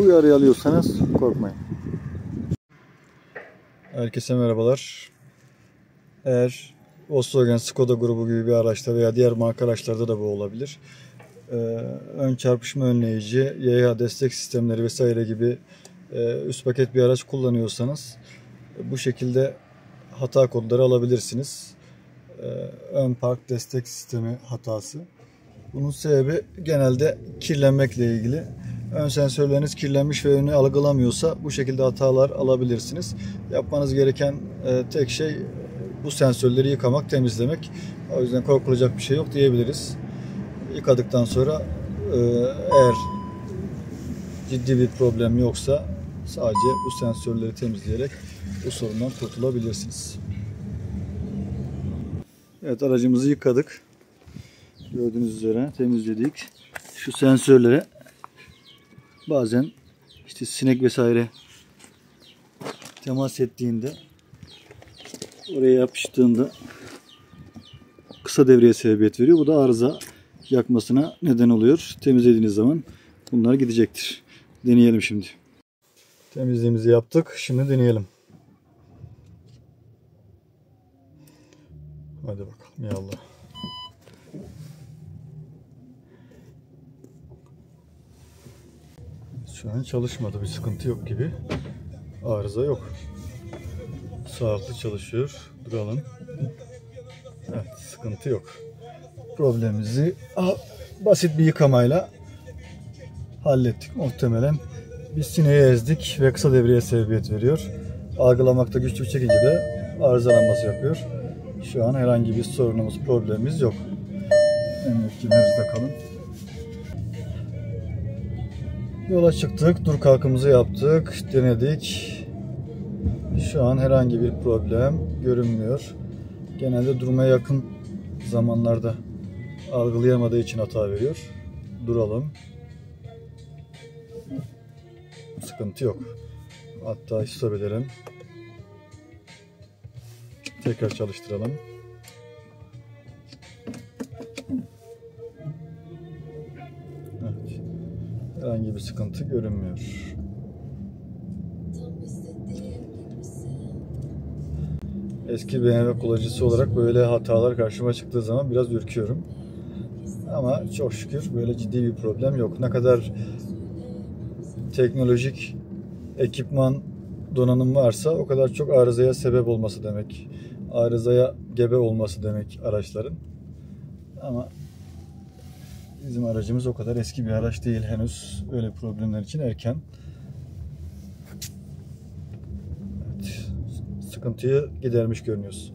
uyarıyı alıyorsanız korkmayın. Herkese merhabalar. Eğer Volkswagen Skoda grubu gibi bir araçta veya diğer marka araçlarda da bu olabilir. Ön çarpışma önleyici, yaya destek sistemleri vesaire gibi üst paket bir araç kullanıyorsanız bu şekilde hata kodları alabilirsiniz. Ön park destek sistemi hatası. Bunun sebebi genelde kirlenmekle ilgili. Ön sensörleriniz kirlenmiş ve önü algılamıyorsa bu şekilde hatalar alabilirsiniz. Yapmanız gereken tek şey bu sensörleri yıkamak, temizlemek. O yüzden korkulacak bir şey yok diyebiliriz. Yıkadıktan sonra eğer ciddi bir problem yoksa sadece bu sensörleri temizleyerek bu sorundan kurtulabilirsiniz. Evet, aracımızı yıkadık. Gördüğünüz üzere temizledik. Şu sensörlere bazen işte sinek vesaire temas ettiğinde, oraya yapıştığında kısa devreye sebebiyet veriyor. Bu da arıza yakmasına neden oluyor. Temizlediğiniz zaman bunlar gidecektir. Deneyelim şimdi. Temizliğimizi yaptık. Şimdi deneyelim. Hadi bakalım ya Allah. Şu an çalışmadı. Bir sıkıntı yok gibi. Arıza yok. Sağlıklı çalışıyor. Duralım. Evet, sıkıntı yok. Problemimizi basit bir yıkamayla hallettik. Muhtemelen bir sineği ezdik ve kısa devreye sebebiyet veriyor. Algılamakta güçlük çekince de arızalanması yapıyor. Şu an herhangi bir sorunumuz, problemimiz yok. Emniyet kemerinizi takalım. Yola çıktık, dur kalkımızı yaptık, denedik. Şu an herhangi bir problem görünmüyor. Genelde durmaya yakın zamanlarda algılayamadığı için hata veriyor. Duralım. Sıkıntı yok. Hatta stop edelim. Tekrar çalıştıralım. Evet. Herhangi bir sıkıntı görünmüyor. Eski BMW kullanıcısı olarak böyle hatalar karşıma çıktığı zaman biraz ürküyorum. Ama çok şükür böyle ciddi bir problem yok. Ne kadar teknolojik ekipman, donanım varsa o kadar çok arızaya sebep olması demek. Arızaya gebe olması demek araçların. Ama bizim aracımız o kadar eski bir araç değil henüz. Öyle problemler için erken. Evet, sıkıntıyı gidermiş görünüyoruz.